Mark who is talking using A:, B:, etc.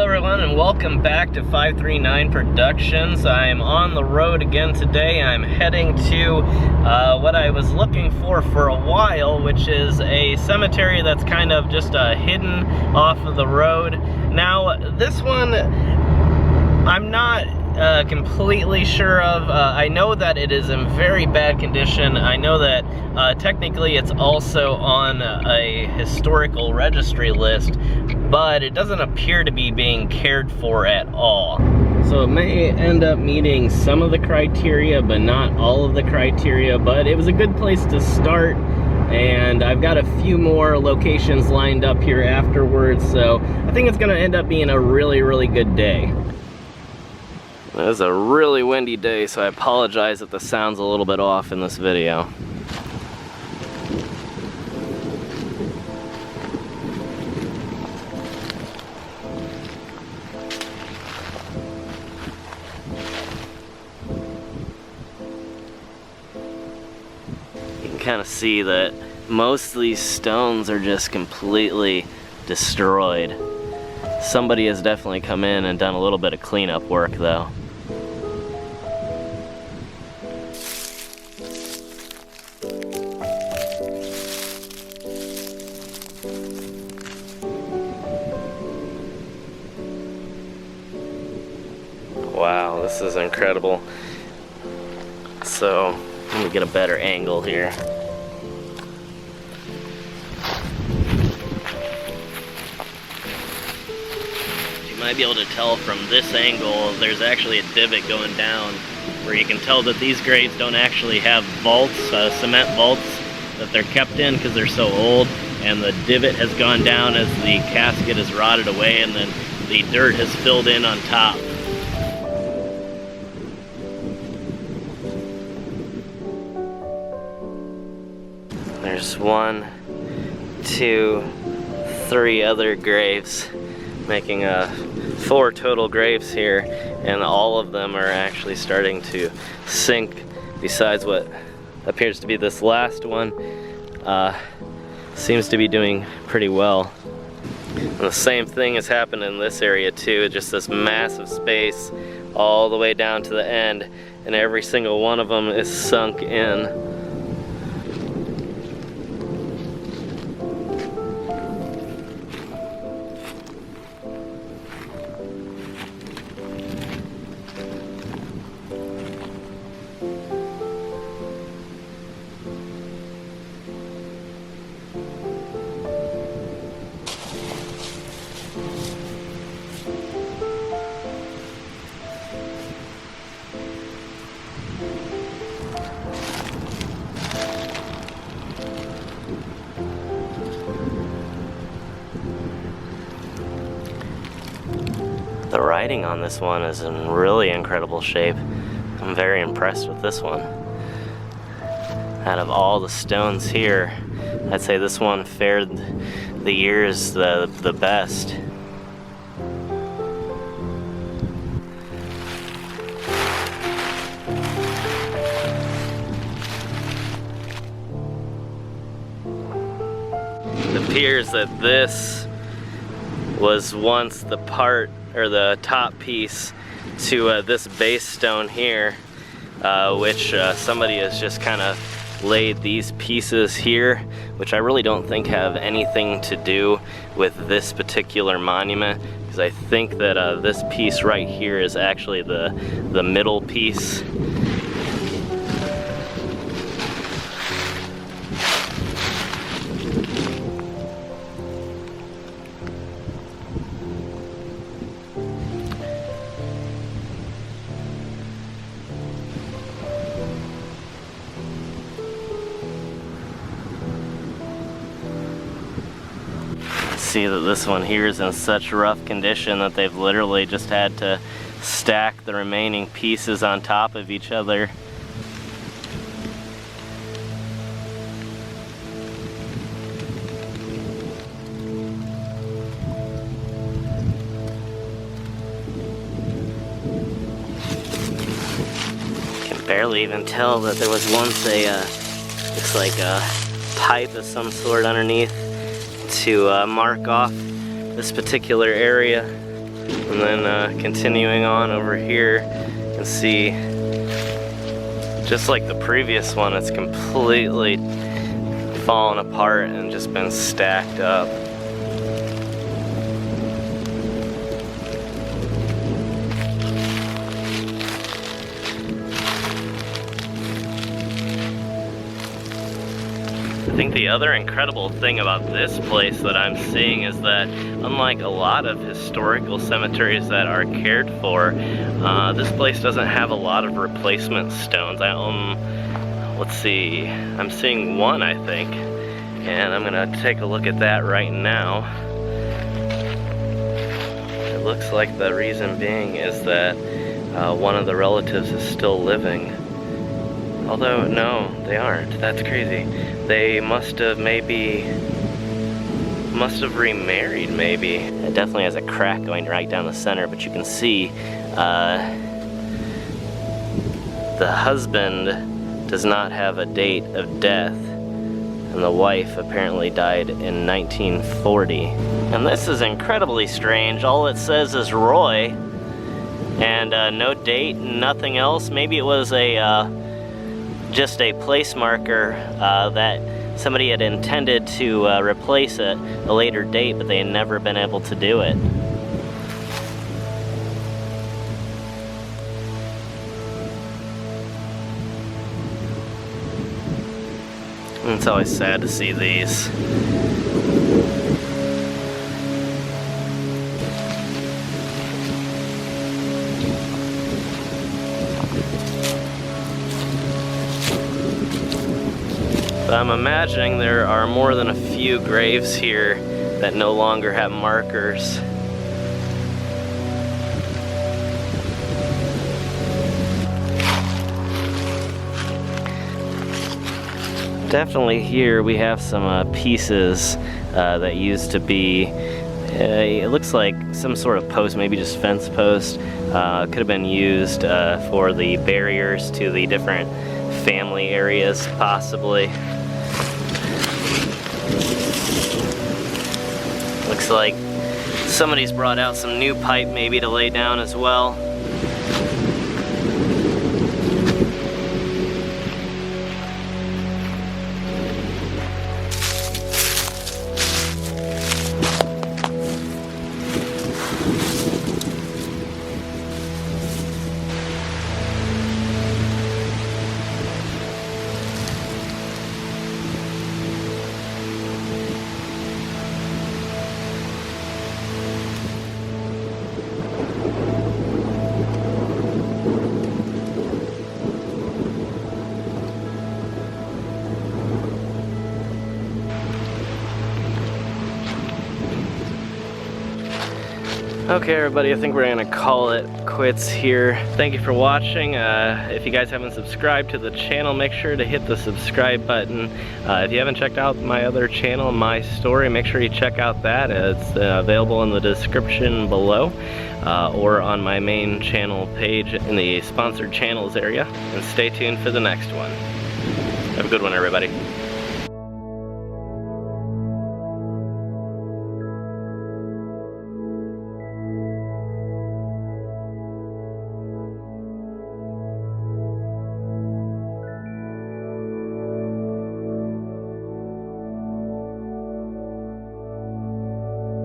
A: everyone, and welcome back to 539 Productions. I'm on the road again today. I'm heading to what I was looking for a while, which is a cemetery that's kind of just hidden off of the road. Now, this one, I'm not completely sure of. I know that it is in very bad condition. I know that technically it's also on a historical registry list, but it doesn't appear to be being cared for at all. So it may end up meeting some of the criteria, but not all of the criteria, but it was a good place to start. And I've got a few more locations lined up here afterwards, so I think it's gonna end up being a really, really good day. It was a really windy day, so I apologize if the sound's a little bit off in this video. You can kind of see that most of these stones are just completely destroyed. Somebody has definitely come in and done a little bit of cleanup work though. Wow, this is incredible. So, let me get a better angle here. You might be able to tell from this angle, there's actually a divot going down where you can tell that these graves don't actually have vaults, cement vaults that they're kept in because they're so old, and the divot has gone down as the casket is rotted away, and then the dirt has filled in on top. There's 1, 2, 3 other graves, making 4 total graves here, and all of them are actually starting to sink, besides what appears to be this last one. Seems to be doing pretty well. And the same thing has happened in this area too, just this massive space all the way down to the end, and every single one of them is sunk in. The writing on this one is in really incredible shape. I'm very impressed with this one. Out of all the stones here, I'd say this one fared the years the best. It appears that this was once the part, or the top piece to this base stone here, which somebody has just kind of laid these pieces here, which I really don't think have anything to do with this particular monument, because I think that this piece right here is actually the middle piece. See that this one here is in such rough condition that they've literally just had to stack the remaining pieces on top of each other. You can barely even tell that there was once looks like a pipe of some sort underneath to mark off this particular area. And then continuing on over here, you can see, just like the previous one, it's completely fallen apart and just been stacked up. I think the other incredible thing about this place that I'm seeing is that unlike a lot of historical cemeteries that are cared for, this place doesn't have a lot of replacement stones. Let's see, I'm seeing one, I think, and I'm gonna take a look at that right now. It looks like the reason being is that one of the relatives is still living. Although, no, they aren't. That's crazy. They must have remarried, maybe. It definitely has a crack going right down the center, but you can see the husband does not have a date of death, and the wife apparently died in 1940. And this is incredibly strange. All it says is Roy, and no date, nothing else. Maybe it was just a place marker that somebody had intended to replace at a later date, but they had never been able to do it. And it's always sad to see these. But I'm imagining there are more than a few graves here that no longer have markers. Definitely here we have some pieces that used to be, it looks like some sort of post, maybe just fence post. Could have been used for the barriers to the different family areas, possibly. Looks like somebody's brought out some new pipe maybe to lay down as well. Okay everybody, I think we're gonna call it quits here. Thank you for watching. If you guys haven't subscribed to the channel, make sure to hit the subscribe button. If you haven't checked out my other channel, My Story, make sure you check out that. It's available in the description below, or on my main channel page in the sponsored channels area. And stay tuned for the next one. Have a good one everybody.